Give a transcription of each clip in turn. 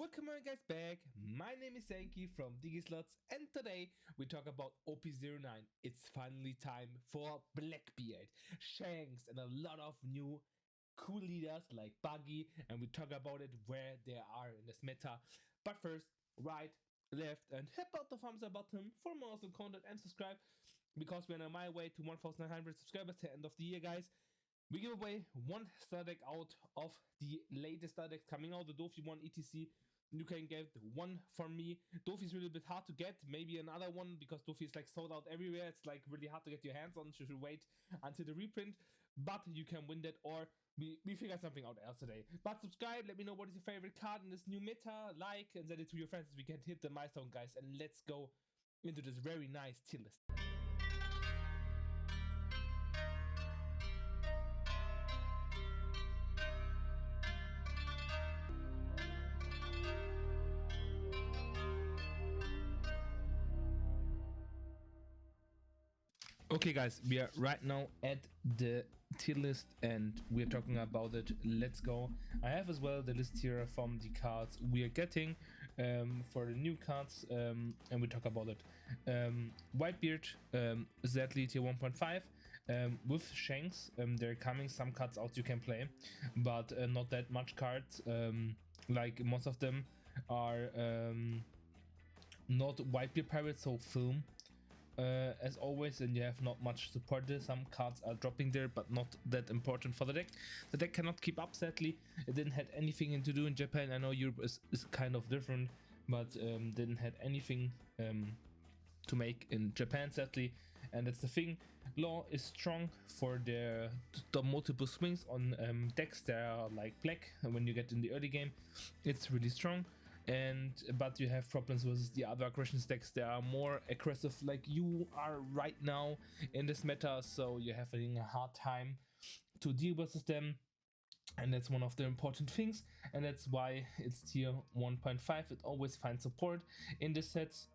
Welcome on guys back. My name is Senki from digislots, and today we talk about OP09. It's finally time for Blackbeard, Shanks, and a lot of new cool leaders like Buggy, and we talk about it where they are in this meta. But first, right, left, and hit out the thumbs up button for more awesome content and subscribe because we're on my way to 1,900 subscribers to the end of the year, guys. We give away one star deck out of the latest star decks coming out, the Doflamingo etc. You can get one from me. Dofi is really a bit hard to get. Maybe another one because Dofi is like sold out everywhere. It's like really hard to get your hands on. So you should wait until the reprint. But you can win that, or we figured something out else today. But subscribe. Let me know what is your favorite card in this new meta. Like and send it to your friends. We can hit the milestone, guys. And let's go into this very nice tier list. Okay guys, we are right now at the tier list and we're talking about it. Let's go. I have as well the list here from the cards we are getting for the new cards, and we talk about it. Whitebeard, Zedley tier 1.5 with Shanks. There are coming some cards out you can play, but not that much cards. Like most of them are not Whitebeard pirates, so film. As always, and you have not much support there. Some cards are dropping there, but not that important for the deck. The deck cannot keep up, sadly. It didn't have anything to do in Japan. I know Europe is kind of different, but didn't have anything to make in Japan, sadly. And that's the thing. Law is strong for the multiple swings on decks that are like black. And when you get in the early game, it's really strong. But you have problems with the other aggression decks that are more aggressive like you are right now in this meta, so you're having a hard time to deal with them, and that's one of the important things, and that's why it's tier 1.5. It always finds support in the sets.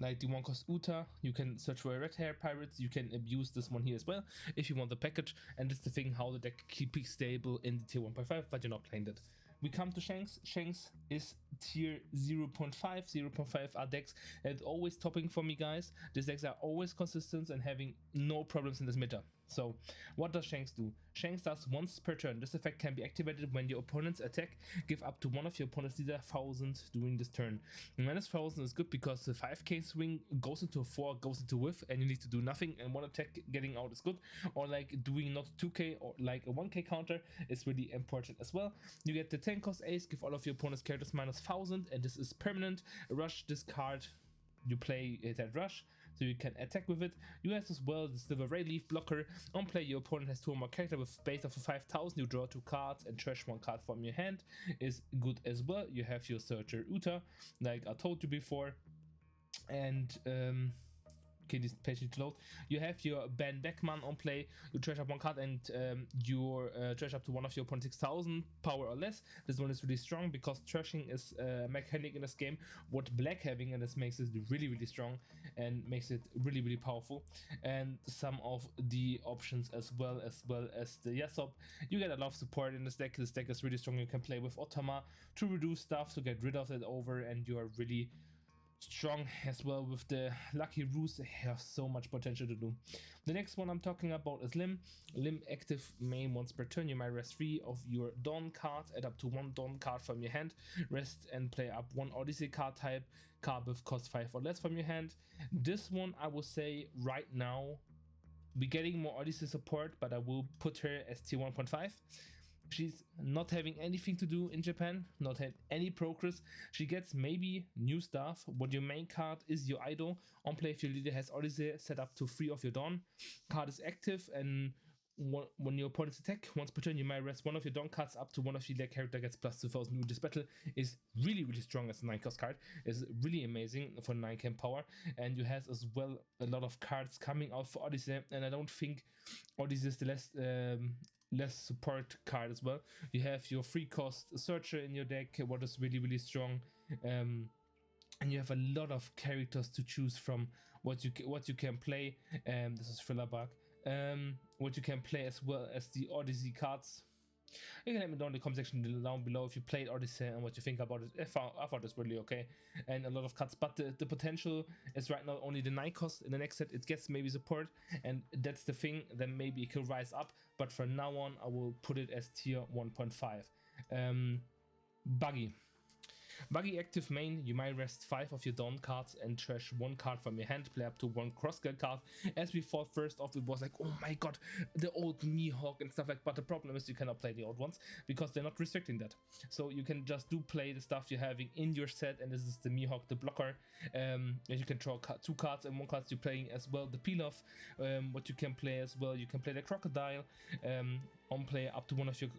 Like the one cost Uta, you can search for red hair pirates, you can abuse this one here as well if you want the package, and that's the thing how the deck keeps stable in the tier 1.5, but you're not playing that. We come to Shanks. Shanks is tier 0.5. 0.5 are decks and always topping for me, guys. These decks are always consistent and having no problems in this meta. So what does Shanks do? Shanks does once per turn. This effect can be activated when your opponent's attack give up to one of your opponent's leader 1000 during this turn. And minus 1000 is good because the 5k swing goes into a 4, goes into whiff, and you need to do nothing, and one attack getting out is good. Or like doing not 2k or like a 1k counter is really important as well. You get the 10 cost ace, give all of your opponent's characters minus 1000, and this is permanent. Rush this card. You play it at rush, so you can attack with it. You have as well the Silver Ray Leaf blocker. On play, your opponent has 2 or more characters with base of 5000. You draw 2 cards and trash 1 card from your hand. Is good as well. You have your Searcher Uta, like I told you before, and okay, this page needs to load. You have your Ben Beckman on play. You trash up 1 card and you trash up to one of your opponent's 6000 power or less. This one is really strong because trashing is a mechanic in this game what black having, and this makes it really strong and makes it really powerful. And some of the options as well as the Yasop, you get a lot of support in this deck. This deck is really strong. You can play with Otama to reduce stuff, to get rid of it over, and you are really strong as well with the Lucky Ruse. They have so much potential to do. The next one I'm talking about is Lim. Lim active main once per turn. You might rest 3 of your Dawn cards, add up to 1 Dawn card from your hand, rest and play up 1 Odyssey card type card with cost 5 or less from your hand. This one I will say right now we're getting more Odyssey support, but I will put her as tier 1.5. She's not having anything to do in Japan, not had any progress. She gets maybe new stuff, but your main card is your idol. On play, if your leader has Odyssey, set up to 3 of your Dawn. Card is active, and when your opponent's attack once per turn, you might rest 1 of your Dawn cards up to one of your character gets plus 2000. This battle is really strong as a 9 cost card. It's really amazing for 9k power, and you have as well a lot of cards coming out for Odyssey, and I don't think Odyssey is the less support card as well. You have your 3 cost Searcher in your deck, what is really strong, and you have a lot of characters to choose from what you can play. This is Thriller Bug. What you can play as well as the Odyssey cards. You can let me know in the comment section down below if you played Odyssey and what you think about it. I thought it's really okay, and a lot of cuts, but the potential is right now only the 9 cost. In the next set it gets maybe support, and that's the thing, then maybe it can rise up, but for now on I will put it as tier 1.5. Buggy. Buggy active main, you might rest 5 of your down cards and trash 1 card from your hand, play up to 1 cross-skill card. As we thought first off, it was like, oh my god, the old Mihawk and stuff like, but the problem is you cannot play the old ones because they're not restricting that. So you can just play the stuff you're having in your set, and this is the Mihawk, the blocker. And you can draw 2 cards, and 1 card you're playing as well the peel-off. What you can play as well, you can play the crocodile. On play up to 1 of your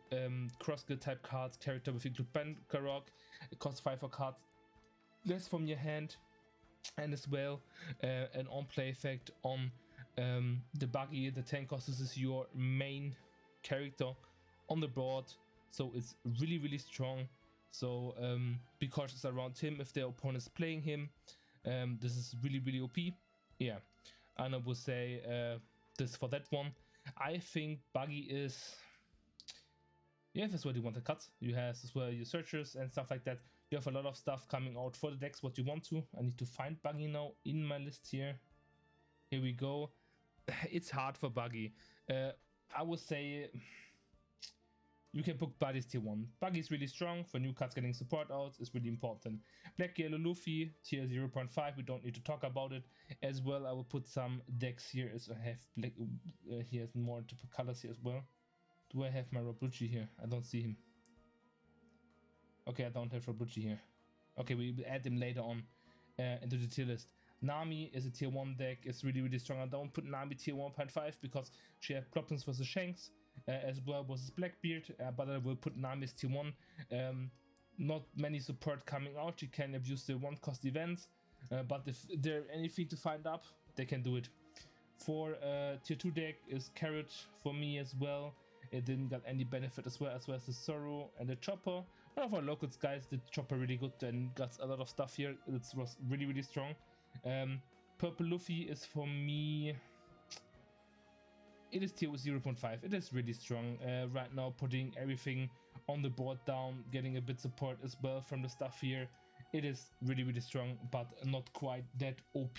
cross-skill type cards, character with include Bankarok. It costs 5 for cards less from your hand, and as well an on-play effect on the Buggy. The 10 cost, this is your main character on the board, so it's really strong. So be cautious around him if the opponent is playing him. This is really OP. Yeah, and I will say this for that one. I think Buggy is, yeah, that's where you want the cuts. You have as well your searchers and stuff like that. You have a lot of stuff coming out for the decks what you want to. I need to find Buggy now in my list here. Here we go. It's hard for Buggy. I would say you can book Buggy's tier 1. Buggy is really strong. For new cards getting support out is really important. Black Yellow Luffy, tier 0.5. We don't need to talk about it. As well, I will put some decks here as I have black. He has more typical colors here as well. Do I have my Roblucci here? I don't see him. Okay, I don't have Roblucci here. Okay, we will add him later on into the tier list. Nami is a tier 1 deck. It's really strong. I don't put Nami tier 1.5 because she has problems versus Shanks. As well versus Blackbeard, but I will put Nami as tier 1. Not many support coming out. You can abuse the 1 cost events, but if there's anything to find up, they can do it. For tier 2 deck is Carrot for me as well. It didn't get any benefit as well as the Sorrow and the Chopper. One of our locals guys did Chopper really good and got a lot of stuff here. It was really strong. Purple Luffy is for me, it is tier 0.5. It is really strong right now, putting everything on the board down, getting a bit support as well from the stuff here. It is really strong, but not quite that OP.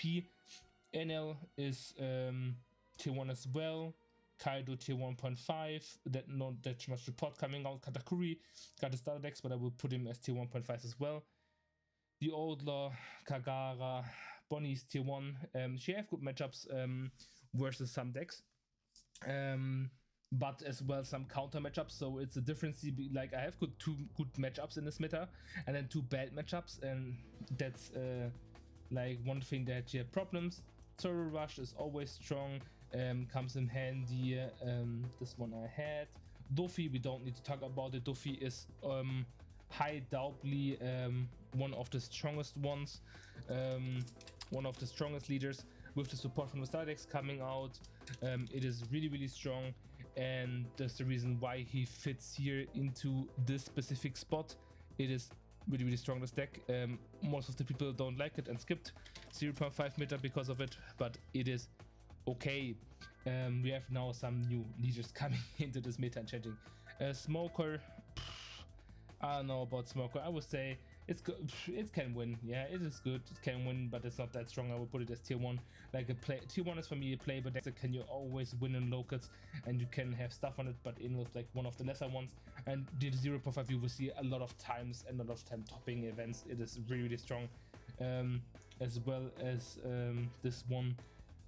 NL is tier 1 as well. Kaido tier 1.5. That not that much support coming out. Katakuri got the starter decks, but I will put him as tier 1.5 as well. The Outlaw, Kagara, Bonnie's tier 1. She have good matchups versus some decks. But as well some counter matchups, so it's a difference. Like I have two good matchups in this meta and then 2 bad matchups, and that's like one thing that you have problems. Zoro Rush is always strong, comes in handy. This one I had. Dofi, we don't need to talk about it. Dofi is high doubly one of the strongest ones, one of the strongest leaders with the support from the star decks coming out. It is really strong, and that's the reason why he fits here into this specific spot. It is really strong, this deck. Most of the people don't like it and skipped 0.5 meta because of it, but it is okay. We have now some new leaders coming into this meta and changing. Smoker, I don't know about Smoker. I would say it's good. It can win. Yeah, it is good. It can win, but it's not that strong. I would put it as tier 1. Like a play. Tier 1 is for me a play, but deck can you always win in locals, and you can have stuff on it. But in was like one of the lesser ones. And the 0.5 you will see a lot of times and a lot of time topping events. It is really strong. As well as this one,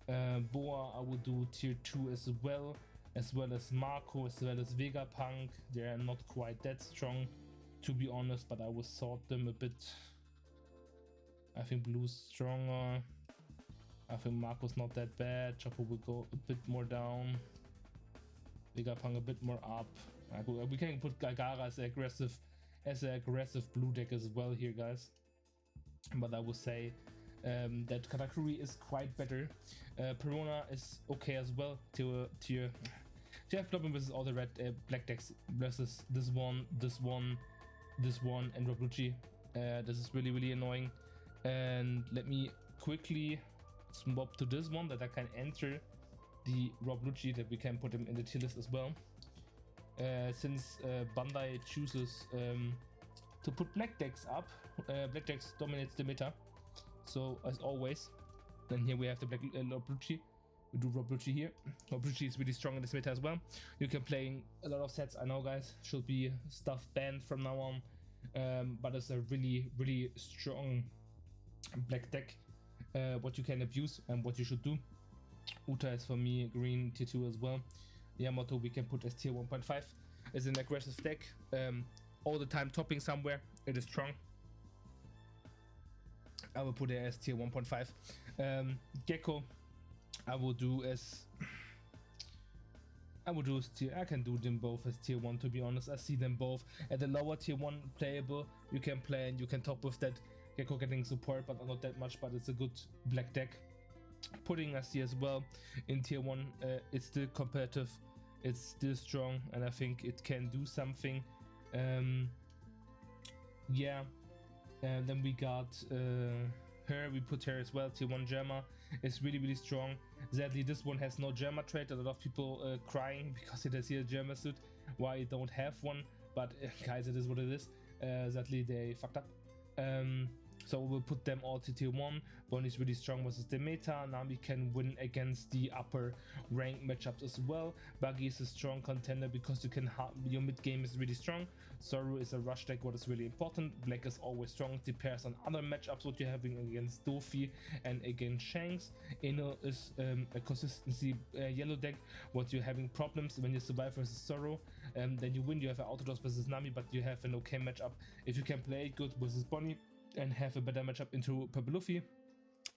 Boa. I will do tier 2 as well as Marco, as well as Vegapunk. They are not quite that strong, to be honest, but I will sort them a bit. I think Blue's stronger. I think Marco's not that bad. Chopper will go a bit more down. Vegapunk a bit more up. We can put Gagara as an aggressive blue deck as well here, guys. But I would say that Katakuri is quite better. Perona is okay as well. Tier. You have problem versus all the red black decks versus this one, and Roblucci. This is really annoying. And let me quickly swap to this one that I can enter the Roblucci, that we can put him in the tier list as well. since Bandai chooses to put black decks up. Black decks dominates the meta, so as always. Then here we have the black Lobrucci. We do Robrucci here. Robrucci is really strong in this meta as well. You can play a lot of sets. I know, guys, should be stuff banned from now on, but it's a really strong black deck. What you can abuse and what you should do. Uta is for me green tier 2 as well. Yamato we can put as tier 1.5. It's an aggressive deck. All the time topping somewhere. It is strong. I will put it as tier 1.5. Gecko I will do as tier. I can do them both as tier 1, to be honest. I see them both at the lower tier 1 playable. You can play and you can top with that. Gecko getting support, but not that much, but it's a good black deck. Putting us here as well in tier 1. It's still competitive, it's still strong, and I think it can do something. Yeah, and then we got her. We put her as well, tier 1 Germa. It's really strong. Sadly, this one has no Germa trait. A lot of people crying because it has here a Germa suit. Why it don't have one? But guys, it is what it is. Sadly, they fucked up. So we'll put them all to tier 1. Bonnie is really strong versus the meta. Nami can win against the upper rank matchups as well. Buggy is a strong contender because you can your mid game is really strong. Soru is a rush deck, what is really important. Black is always strong. It depends on other matchups what you're having against Dofi and against Shanks. Eno is a consistency yellow deck. What you're having problems when you survive versus Soru, then you win. You have an autodos versus Nami, but you have an okay matchup if you can play good versus Bonnie and have a better matchup into Purple Luffy,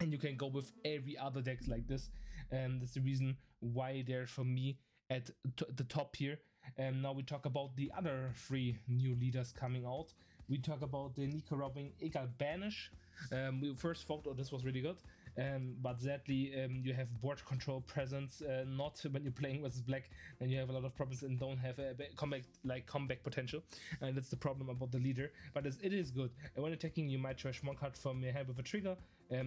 and you can go with every other decks like this. That's the reason why they're for me at the top here. And now we talk about the other 3 new leaders coming out. We talk about the Nico Robin Egal Banish. We first thought, oh, this was really good. But sadly, you have board control presence, not when you're playing versus black, then you have a lot of problems and don't have a comeback potential, and that's the problem about the leader. But it is good. And when attacking, you might trash 1 card from your hand with a trigger,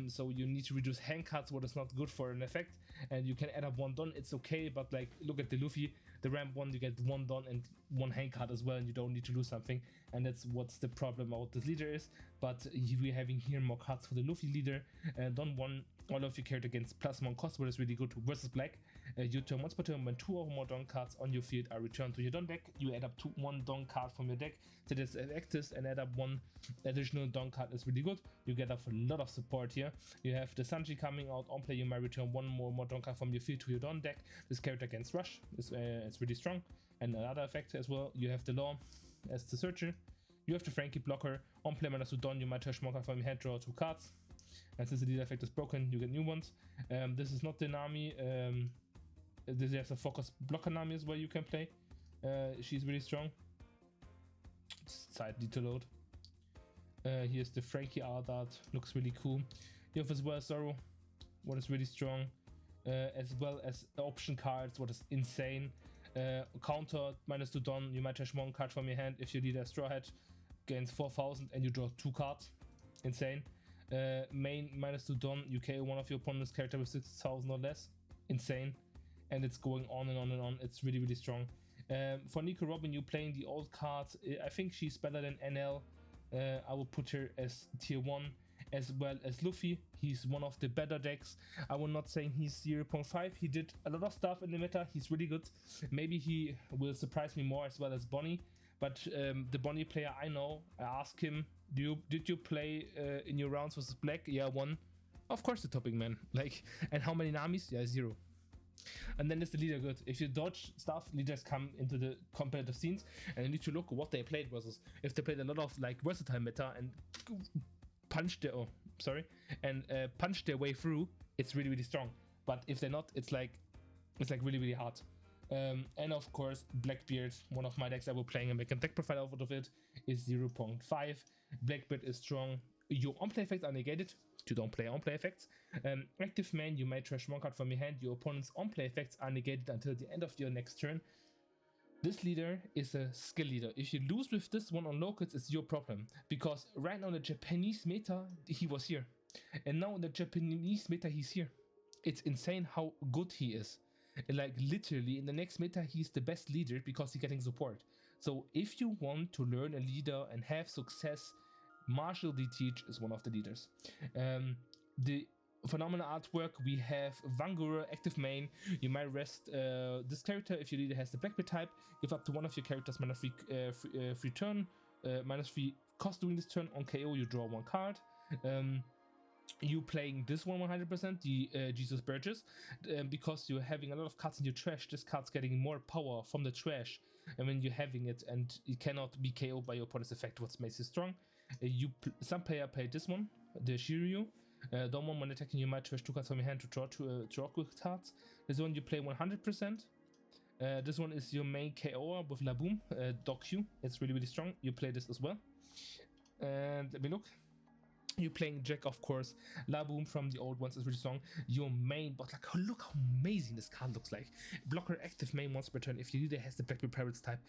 so you need to reduce hand cards, what is not good for an effect, and you can add up 1 Don. It's okay, but like look at the Luffy, the ramp 1, you get 1 Don and 1 hand card as well, and you don't need to lose something, and that's what's the problem about this leader is. But we're having here more cards for the Luffy leader. Don 1, all of you carried against +1 cost, what is really good versus black. You turn once per turn when 2 or more Don cards on your field are returned to your Don deck. You add up 1 Don card from your deck to this active and add up 1 additional Don card is really good. You get off a lot of support here. You have the Sanji coming out on play. You might return 1 more Don card from your field to your Don deck. This character against Rush is it's really strong. And another effect as well, you have the Law as the Searcher. You have the Frankie blocker. On play mana to Don, you might touch more card from your hand, draw 2 cards. And since the leader effect is broken, you get new ones. This is not the Nami. There's a focus blocker Nami as well you can play. She's really strong. Side need to load. Here's the Frankie art that looks really cool. You have as well Zoro, what is really strong. As well as option cards, what is insane. Counter -2 Don, you might trash 1 card from your hand if you lead a Straw Hat, gains 4,000 and you draw 2 cards. Insane. Main -2 Don, you KO one of your opponent's character with 6,000 or less. Insane. And it's going on and on and on. It's really strong. For Nico Robin, you playing the old cards. I think she's better than NL. I will put her as tier 1, as well as Luffy. He's one of the better decks. I will not say he's 0.5. He did a lot of stuff in the meta. He's really good. Maybe he will surprise me more, as well as Bonnie. But the Bonnie player I know, I asked him, did you play in your rounds versus black? Yeah, 1. Of course, the topping man. Like, and how many Namis? Yeah, 0. And then is the leader good? If you dodge stuff, leaders come into the competitive scenes, and you need to look what they played versus. If they played a lot of like versatile meta and punch their way through, it's really strong. But if they're not, it's like really hard. And of course, Blackbeard, one of my decks I will playing and make a deck profile out of it, is 0.5. Blackbeard is strong. Your on-play effects are negated. You don't play on-play effects. Active man, you might trash 1 card from your hand. Your opponent's on-play effects are negated until the end of your next turn. This leader is a skill leader. If you lose with this one on locals, it's your problem. Because right now in the Japanese meta, he was here. And now in the Japanese meta, he's here. It's insane how good he is. Like literally in the next meta, he's the best leader because he's getting support. So if you want to learn a leader and have success, Marshall D. Teach is one of the leaders. The phenomenal artwork, we have Vangura, active main. You might rest this character if your leader has the Blackbeard type. Give up to one of your characters free turn, -3 cost during this turn. On KO, you draw one card. You playing this one 100%, the Jesus Burgess, because you're having a lot of cards in your trash. This card's getting more power from the trash, and when you're having it, and it cannot be KO'd by your opponent's effect, what makes it strong. Some player played this one, the Shiryu. Don't want when attacking, you might trash 2 cards from your hand to draw quick cards. This one you play 100%. This one is your main KO with Laboom, Doc Q. It's really, really strong. You play this as well. And let me look. You're playing Jack, of course. Laboom from the old ones is really strong. Your main, but like, look how amazing this card looks like. Blocker active main once per turn. If your leader has the Blackbeard Pirates type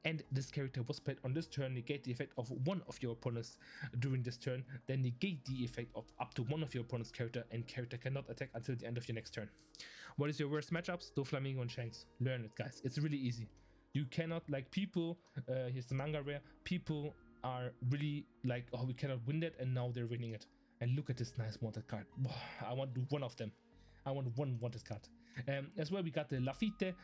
and this character was played on this turn, negate the effect of one of your opponents during this turn, then negate the effect of up to one of your opponent's character, and character cannot attack until the end of your next turn. What is your worst matchups? Doflamingo and Shanks. Learn it, guys. It's really easy. You cannot, like, people, here's the manga rare, people are really like, oh, we cannot win that, and now they're winning it. And look at this nice wanted card. I want one of them. I want one wanted card. As well, we got the Lafitte.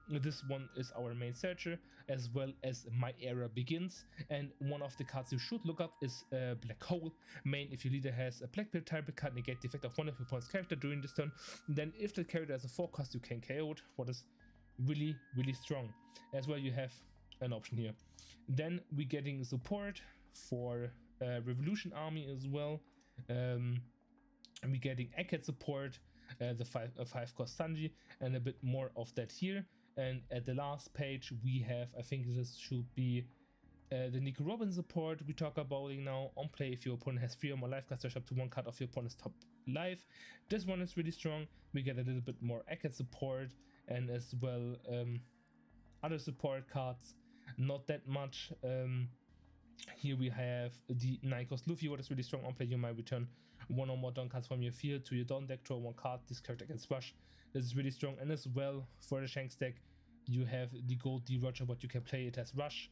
This one is our main searcher, as well as My Era Begins. And one of the cards you should look up is Black Hole. Main, if your leader has a Blackbeard type card, negate the effect of one of your opponent's character during this turn. Then if the character has a 4 cost, you can KO it, what is really, really strong. As well, you have an option here. Then we're getting support for Revolution Army as well. And we're getting Eket support, the 5 cost Sanji, and a bit more of that here. And at the last page we have, I think this should be the Nico Robin support we talk about now. On play, if your opponent has 3 or more life cards, dash up to 1 card of your opponent's top life. This one is really strong. We get a little bit more Eket support, and as well other support cards. Not that much. Here we have the Nikos Luffy, what is really strong. On play, you might return 1 or more down cards from your field to your down deck, draw 1 card. This character can rush. This is really strong. And as well, for the Shanks deck, you have the Gold D Roger, what you can play. It has rush.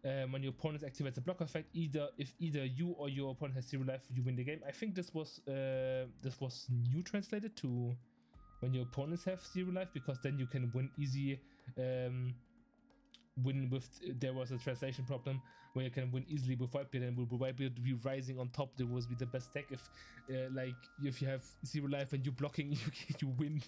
When your opponent activates a block effect, if either you or your opponent has 0 life, you win the game. I think this was new translated to when your opponents have 0 life, because then you can win easy. There was a translation problem where you can win easily with Whitebeard, and with Whitebeard be rising on top, there was be the best deck. If like if you have 0 life and you're blocking, you win.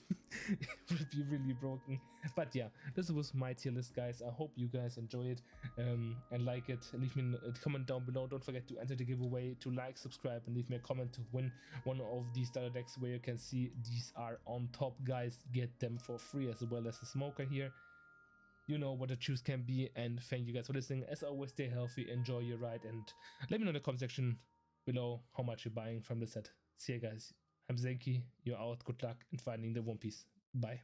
It would be really broken. But yeah, this was my tier list, guys. I hope you guys enjoy it and like it. Leave me a comment down below. Don't forget to enter the giveaway, to like, subscribe, and leave me a comment to win one of these starter decks where you can see these are on top, guys. Get them for free, as well as a smoker here. You know what the choose can be, and thank you guys for listening. As always, stay healthy, enjoy your ride, and let me know in the comment section below how much you're buying from the set. See you guys. I'm Senki, you're out, good luck in finding the One Piece. Bye.